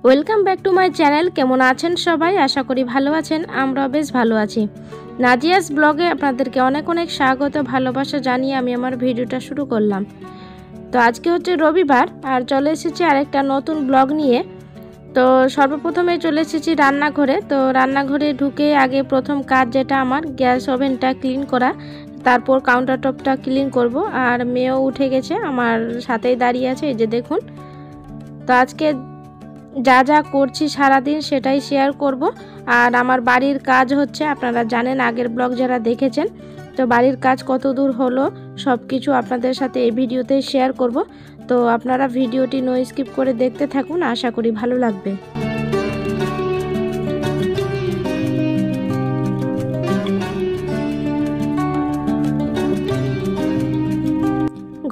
Welcome back to my channel. কেমন আছেন সবাই? আশা করি ভালো আছেন। আমরাও বেশ ভালো আছি। নাজিয়াস ব্লগে আপনাদেরকে অনেক অনেক স্বাগত, ভালোবাসা জানিয়ে আমি আমার ভিডিওটা শুরু করলাম। তো আজকে হচ্ছে রবিবার আর চলে এসেছি আরেকটা নতুন ব্লগ নিয়ে। তো সর্বপ্রথমে চলে এসেছি রান্নাঘরে। তো রান্নাঘরে ঢুকে আগে প্রথম কাজ যেটা আমার গ্যাস ওভেনটা ক্লিন করা, তারপর কাউন্টার টপটা ক্লিন করব। আর মেয়েও উঠে গেছে, আমার সাথেই দাঁড়িয়ে আছে, এই যে দেখুন। তো আজকে যা যা করছি সারাদিন সেটাই শেয়ার করব। আর আমার বাড়ির কাজ হচ্ছে, আপনারা জানেন আগের ব্লগ যারা দেখেছেন, তো বাড়ির কাজ কত দূর হলো সব কিছু আপনাদের সাথে এই ভিডিওতে শেয়ার করব। তো আপনারা ভিডিওটি নো স্কিপ করে দেখতে থাকুন, আশা করি ভালো লাগবে।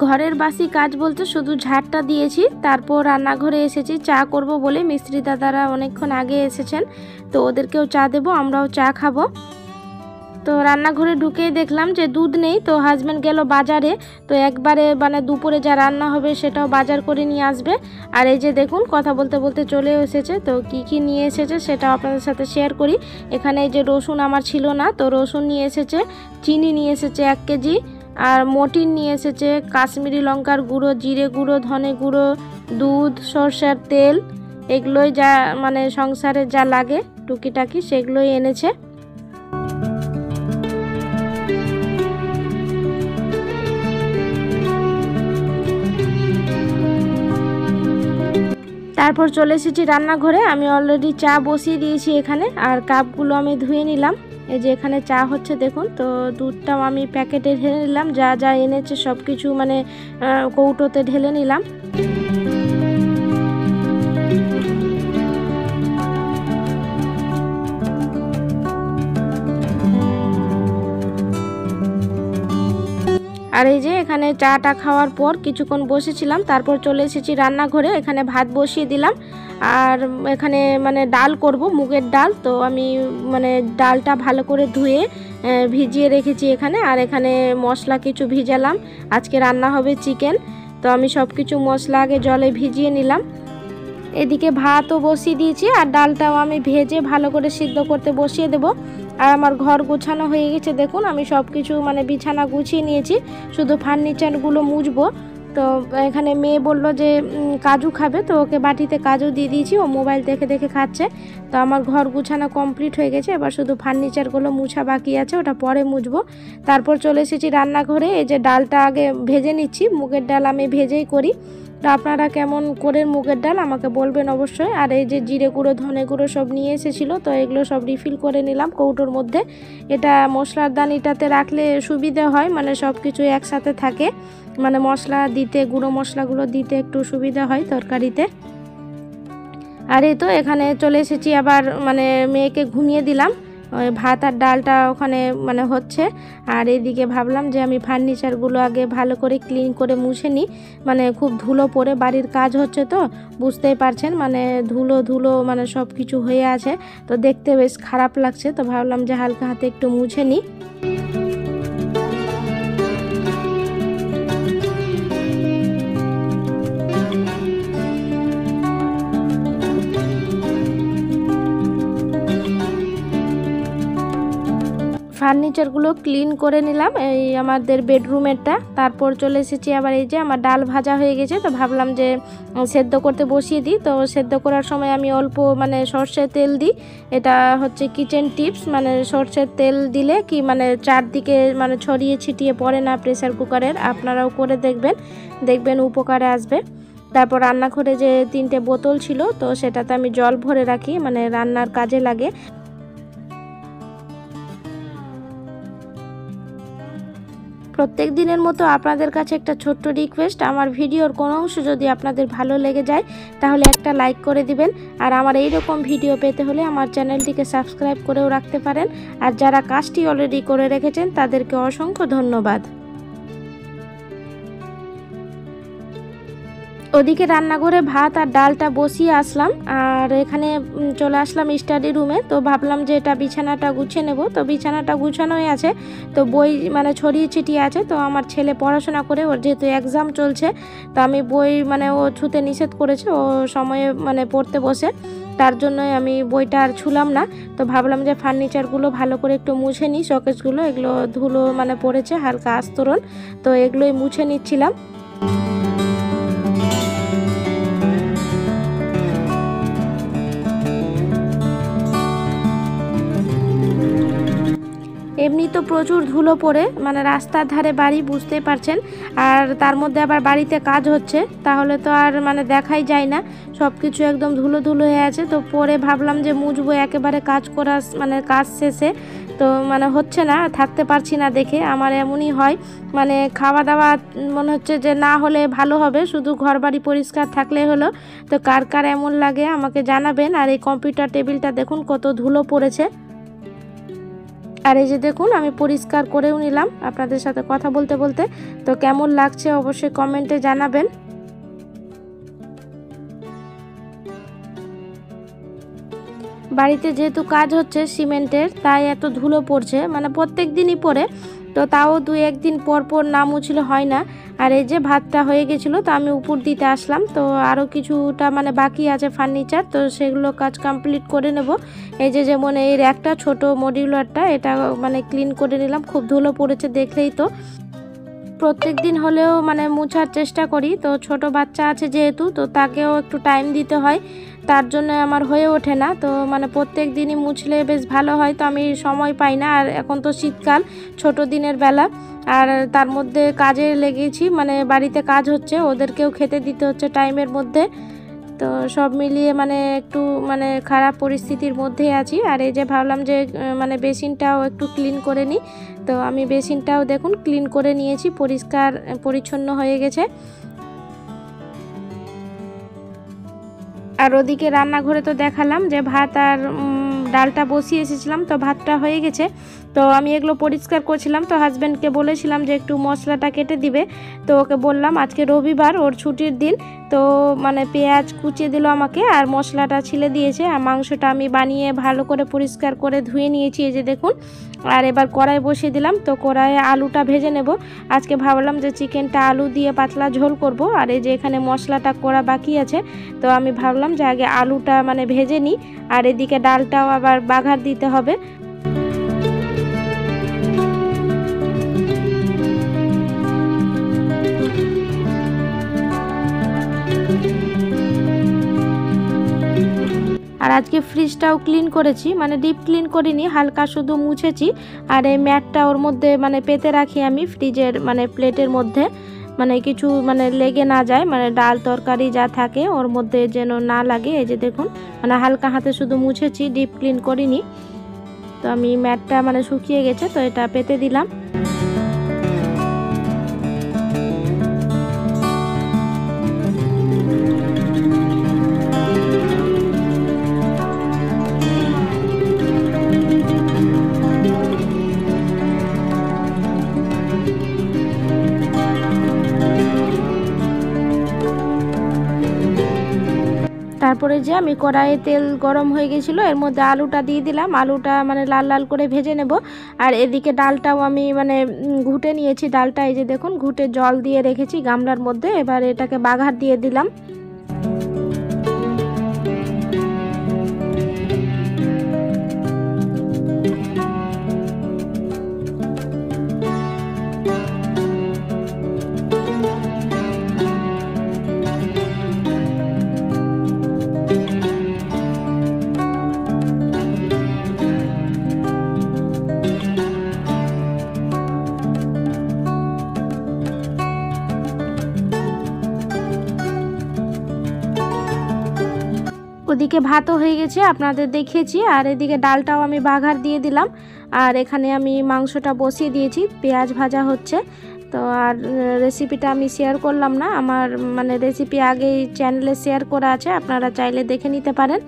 ঘরের বাসি কাজ বলতে শুধু ঝাড়টা দিয়েছি, তারপর রান্নাঘরে এসেছি চা করব বলে। মিস্ত্রি দাদারা অনেকক্ষণ আগে এসেছেন, তো ওদেরকেও চা দেবো, আমরাও চা খাবো। তো রান্নাঘরে ঢুকেই দেখলাম যে দুধ নেই, তো হাজব্যান্ড গেল বাজারে। তো একবারে মানে দুপুরে যা রান্না হবে সেটাও বাজার করে নিয়ে আসবে। আর এই যে দেখুন কথা বলতে বলতে চলেও এসেছে। তো কি নিয়ে এসেছে সেটাও আপনাদের সাথে শেয়ার করি। এখানে এই যে রসুন আমার ছিল না, তো রসুন নিয়ে এসেছে, চিনি নিয়ে এসেছে 1 কেজি, আর মটিন নিয়ে এসেছে, কাশ্মীরি লঙ্কার গুঁড়ো, জিরে গুঁড়ো, ধনে গুঁড়ো, দুধ, সরষের তেল, এগুলোই যা মানে সংসারে যা লাগে টুকিটাকি সেগুলোই এনেছে। তারপর চলে এসেছি রান্নাঘরে। আমি অলরেডি চা বসিয়ে দিয়েছি এখানে, আর কাপগুলো আমি ধুয়ে নিলাম। এই যে এখানে চা হচ্ছে দেখুন। তো দুধটাও আমি প্যাকেটে ঢেলে নিলাম, যা যা এনেছে সব কিছু মানে কৌটোতে ঢেলে নিলাম। আর এই যে এখানে চাটা খাওয়ার পর কিছুক্ষণ বসেছিলাম, তারপর চলে এসেছি রান্নাঘরে। এখানে ভাত বসিয়ে দিলাম, আর এখানে মানে ডাল করব, মুগের ডাল। তো আমি মানে ডালটা ভালো করে ধুয়ে ভিজিয়ে রেখেছি এখানে। আর এখানে মশলা কিছু ভিজালাম, আজকে রান্না হবে চিকেন। তো আমি সব কিছু মশলা আগে জলে ভিজিয়ে নিলাম। এদিকে ভাতও বসিয়ে দিয়েছি, আর ডালটাও আমি ভেজে ভালো করে সিদ্ধ করতে বসিয়ে দেব। আর আমার ঘর গোছানো হয়ে গেছে দেখুন। আমি সব কিছু মানে বিছানা গুছিয়ে নিয়েছি, শুধু ফার্নিচারগুলো মুছবো। তো এখানে মেয়ে বলল যে কাজু খাবে, তো ওকে বাটিতে কাজু দিয়ে দিয়েছি, ও মোবাইল দেখে দেখে খাচ্ছে। তো আমার ঘর গুছানো কমপ্লিট হয়ে গেছে, এবার শুধু ফার্নিচারগুলো মুছা বাকি আছে, ওটা পরে মুছবো। তারপর চলে এসেছি রান্নাঘরে। এই যে ডালটা আগে ভেজে নিচ্ছি, মুগের ডাল আমি ভেজেই করি। তো আপনারা কেমন করে মুগের ডাল আমাকে বলবেন অবশ্যই। আর এই যে জিরে গুঁড়ো, ধনে গুঁড়ো সব নিয়ে এসেছিলো, তো এগুলো সব রিফিল করে নিলাম কৌটোর মধ্যে। এটা মশলার দানিটাতে রাখলে সুবিধা হয়, মানে সব কিছু একসাথে থাকে, মানে মশলা দিতে, গুঁড়ো মশলাগুলো দিতে একটু সুবিধা হয় তরকারিতে। আর এই তো এখানে চলে এসেছি আবার, মানে মেয়েকে ঘুমিয়ে দিলাম। ওই ভাত আর ডালটা ওখানে মানে হচ্ছে। আর এইদিকে ভাবলাম যে আমি ফার্নিচারগুলো আগে ভালো করে ক্লিন করে মুছে নিই, মানে খুব ধুলো পড়ে, বাড়ির কাজ হচ্ছে তো বুঝতেই পারছেন, মানে ধুলো ধুলো মানে সব কিছু হয়ে আছে, তো দেখতে বেশ খারাপ লাগছে। তো ভাবলাম যে হালকা হাতে একটু মুছে নিই। ফার্নিচারগুলো ক্লিন করে নিলাম, এই আমাদের বেডরুমেরটা। তারপর চলে এসেছি আবার, এই যে আমার ডাল ভাজা হয়ে গেছে, তো ভাবলাম যে সেদ্ধ করতে বসিয়ে দিই। তো সেদ্ধ করার সময় আমি অল্প মানে সর্ষের তেল দিই, এটা হচ্ছে কিচেন টিপস। মানে সর্ষের তেল দিলে কি মানে চারদিকে মানে ছড়িয়ে ছিটিয়ে পড়ে না প্রেসার কুকারের, আপনারাও করে দেখবেন উপকারে আসবে। তারপর রান্নাঘরে যে 3টে বোতল ছিল, তো সেটাতে আমি জল ভরে রাখি, মানে রান্নার কাজে লাগে। প্রত্যেক দিনের মতো আপনাদের কাছে একটা ছোট্ট রিকোয়েস্ট, আমার ভিডিওর কোনো অংশ যদি আপনাদের ভালো লেগে যায় তাহলে একটা লাইক করে দিবেন। আর আমার এই রকম ভিডিও পেতে হলে আমার চ্যানেলটিকে সাবস্ক্রাইব করেও রাখতে পারেন। আর যারা কাজটি অলরেডি করে রেখেছেন তাদেরকে অসংখ্য ধন্যবাদ। ওদিকে রান্নাঘরে ভাত আর ডালটা বসিয়ে আসলাম, আর এখানে চলে আসলাম স্টাডি রুমে। তো ভাবলাম যে এটা বিছানাটা গুছিয়ে নেব। তো বিছানাটা গুছানোই আছে, তো বই মানে ছড়িয়ে ছিটিয়ে আছে। তো আমার ছেলে পড়াশোনা করে, ওর যেহেতু এক্সাম চলছে, তো আমি বই মানে ও ছুতে নিষেধ করেছে, ও সময়ে মানে পড়তে বসে, তার জন্যই আমি বইটা আর ছুলাম না। তো ভাবলাম যে ফার্নিচারগুলো ভালো করে একটু মুছে নিই, শোকেসগুলো এগুলো ধুলো মানে পড়েছে, হালকা আস্তরণ, তো এগুলোই মুছে নিচ্ছিলাম। এমনি তো প্রচুর ধুলো পড়ে, মানে রাস্তার ধারে বাড়ি, বুঝতেই পারছেন, আর তার মধ্যে আবার বাড়িতে কাজ হচ্ছে, তাহলে তো আর মানে দেখাই যায় না, সব কিছু একদম ধুলো ধুলো হয়ে আছে। তো পরে ভাবলাম যে মুছবো একেবারে কাজ করা মানে কাজ শেষে, তো মানে হচ্ছে না, থাকতে পারছি না দেখে। আমার এমনই হয়, মানে খাওয়া দাওয়া মনে হচ্ছে যে না হলে ভালো হবে, শুধু ঘর বাড়ি পরিষ্কার থাকলে হলো। তো কার কার এমন লাগে আমাকে জানাবেন। আর এই কম্পিউটার টেবিলটা দেখুন কত ধুলো পড়েছে। আর এই যে দেখুন আমি পরিষ্কার করেও নিলাম আপনাদের সাথে কথা বলতে বলতে। তো কেমন লাগছে অবশ্যই কমেন্টে জানাবেন। বাড়িতে যেহেতু কাজ হচ্ছে সিমেন্টের, তাই এত ধুলো পড়ছে, মানে প্রত্যেক দিনই পড়ে, তো তাও 2-1 দিন পর পর না মুছলে হয় না। আর এই যে ভাতটা হয়ে গেছিলো, তো আমি উপর দিতে আসলাম। তো আরও কিছুটা মানে বাকি আছে ফার্নিচার, তো সেগুলো কাজ কমপ্লিট করে নেব। এই যে যেমন এই র্যাকটা, ছোট মডিউলারটা, এটা মানে ক্লিন করে নিলাম, খুব ধুলো পড়েছে দেখলেই তো। প্রত্যেক দিন হলেও মানে মোছার চেষ্টা করি, তো ছোট বাচ্চা আছে যেহেতু, তো তাকেও একটু টাইম দিতে হয়, তার জন্য আমার হয়ে ওঠে না। তো মানে প্রত্যেক দিনই মুছলে বেশ ভালো হয়, তো আমি সময় পাই না। আর এখন তো শীতকাল, ছোট দিনের বেলা, আর তার মধ্যে কাজে লেগেছি, মানে বাড়িতে কাজ হচ্ছে, ওদেরকেও খেতে দিতে হচ্ছে টাইমের মধ্যে। তো সব মিলিয়ে মানে একটু মানে খারাপ পরিস্থিতির মধ্যেই আছি। আর এই যে ভাবলাম যে মানে বেসিনটাও একটু ক্লিন করে নিই। তো আমি বেসিনটাও দেখুন ক্লিন করে নিয়েছি, পরিষ্কার পরিচ্ছন্ন হয়ে গেছে। আর ওদিকে রান্নাঘরে তো দেখালাম যে ভাত আর ডালটা বসিয়ে এসেছিলাম, তো ভাতটা হয়ে গেছে। তো আমি এগুলো পরিষ্কার করছিলাম, তো হাজব্যান্ডকে বলেছিলাম যে একটু মশলাটা কেটে দিবে। তো ওকে বললাম আজকে রবিবার, ওর ছুটির দিন, তো মানে পেঁয়াজ কুচিয়ে দিল আমাকে, আর মশলাটা ছিলে দিয়েছে। আর মাংসটা আমি বানিয়ে ভালো করে পরিষ্কার করে ধুয়ে নিয়েছি, এই যে দেখুন। আর এবার কড়াই বসিয়ে দিলাম, তো কড়াইয়ে আলুটা ভেজে নেব। আজকে ভাবলাম যে চিকেনটা আলু দিয়ে পাতলা ঝোল করব। আর এই যে এখানে মশলাটা করা বাকি আছে, তো আমি ভাবলাম যে আগে আলুটা মানে ভেজে নিই, আর এদিকে ডালটাও আবার বাঘার দিতে হবে। আর আজকে ফ্রিজটাও ক্লিন করেছি, মানে ডিপ ক্লিন করিনি, হালকা শুধু মুছেছি। আর এই ম্যাটটা ওর মধ্যে মানে পেতে রাখি আমি ফ্রিজের মানে প্লেটের মধ্যে, মানে কিছু মানে লেগে না যায়, মানে ডাল তরকারি যা থাকে ওর মধ্যে যেন না লাগে। এই যে দেখুন, মানে হালকা হাতে শুধু মুছেছি, ডিপ ক্লিন করিনি। তো আমি ম্যাটটা মানে শুকিয়ে গেছে, তো এটা পেতে দিলাম। তারপরে যে আমি কড়াইয়ে তেল গরম হয়ে গেছিলো, এর মধ্যে আলুটা দিয়ে দিলাম, আলুটা মানে লাল লাল করে ভেজে নেব। আর এদিকে ডালটাও আমি মানে ঘুটে নিয়েছি, ডালটা এই যে দেখুন ঘুটে জল দিয়ে রেখেছি গামলার মধ্যে। এবার এটাকে বাঘার দিয়ে দিলাম। ওদিকে ভাতও হয়ে গেছে, আপনাদের দেখিয়েছি। আর এদিকে ডালটাও আমি বাঘার দিয়ে দিলাম। আর এখানে আমি মাংসটা বসিয়ে দিয়েছি, পেঁয়াজ ভাজা হচ্ছে। তো আর রেসিপিটা আমি শেয়ার করলাম না, আমার মানে রেসিপি আগেই চ্যানেলে শেয়ার করা আছে, আপনারা চাইলে দেখে নিতে পারেন।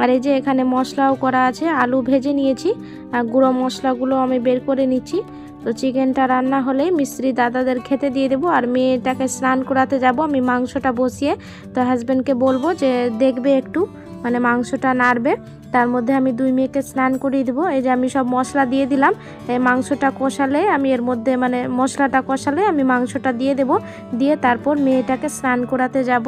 আর এই যে এখানে মশলাও করা আছে, আলু ভেজে নিয়েছি, আর গুঁড়ো মশলাগুলো আমি বের করে নিচ্ছি। তো চিকেনটা রান্না হলেই মিস্ত্রি দাদাদের খেতে দিয়ে দেবো আর মেয়েটাকে স্নান করাতে যাব। আমি মাংসটা বসিয়ে তো হাজব্যান্ডকে বলবো যে দেখবে একটু মানে মাংসটা নাড়বে, তার মধ্যে আমি 2 মেয়েকে স্নান করিয়ে দেবো। এই যে আমি সব মশলা দিয়ে দিলাম, এই মাংসটা কষালে আমি এর মধ্যে মানে মশলাটা কষালে আমি মাংসটা দিয়ে দেব, দিয়ে তারপর মেয়েটাকে স্নান করাতে যাব।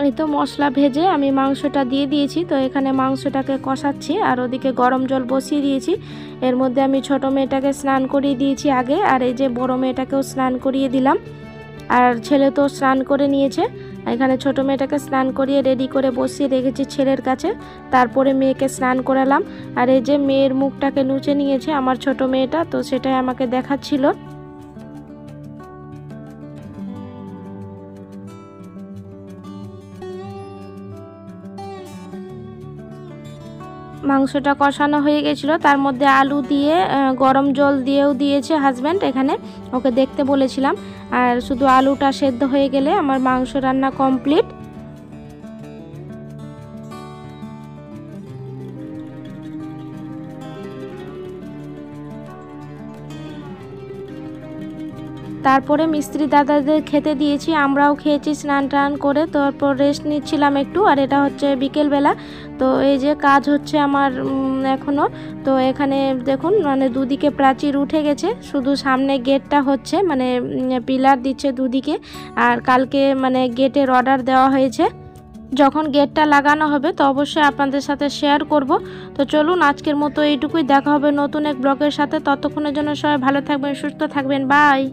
এই তো মশলা ভেজে আমি মাংসটা দিয়ে দিয়েছি। তো এখানে মাংসটাকে কষাচ্ছি আর ওদিকে গরম জল বসিয়ে দিয়েছি। এর মধ্যে আমি ছোট মেয়েটাকে স্নান করিয়ে দিয়েছি আগে, আর এই যে বড় মেয়েটাকেও স্নান করিয়ে দিলাম। আর ছেলে তো স্নান করে নিয়েছে। এখানে ছোট মেয়েটাকে স্নান করিয়ে রেডি করে বসিয়ে রেখেছি ছেলের কাছে, তারপরে মেয়েকে স্নান করালাম। আর এই যে মেয়ের মুখটাকে নুচে নিয়েছে আমার ছোট মেয়েটা, তো সেটাই আমাকে দেখাচ্ছিল। মাংসটা কষানো হয়ে গেছিলো, তার মধ্যে আলু দিয়ে গরম জল দিয়েও দিয়েছে হাজব্যান্ড, এখানে ওকে দেখতে বলেছিলাম। আর শুধু আলুটা সেদ্ধ হয়ে গেলে আমার মাংস রান্না কমপ্লিট। তারপরে মিস্ত্রি দাদাদের খেতে দিয়েছি, আমরাও খেয়েছি স্নান টান করে, তারপর রেস্ট নিচ্ছিলাম একটু। আর এটা হচ্ছে বিকেলবেলা, তো এই যে কাজ হচ্ছে আমার এখনও। তো এখানে দেখুন মানে দুদিকে প্রাচীর উঠে গেছে, শুধু সামনে গেটটা হচ্ছে মানে পিলার দিচ্ছে দুদিকে। আর কালকে মানে গেটের অর্ডার দেওয়া হয়েছে, যখন গেটটা লাগানো হবে তো অবশ্যই আপনাদের সাথে শেয়ার করব। তো চলুন আজকের মতো এইটুকুই, দেখা হবে নতুন এক ব্লগের সাথে। ততক্ষণের জন্য সবাই ভালো থাকবেন, সুস্থ থাকবেন, বাই।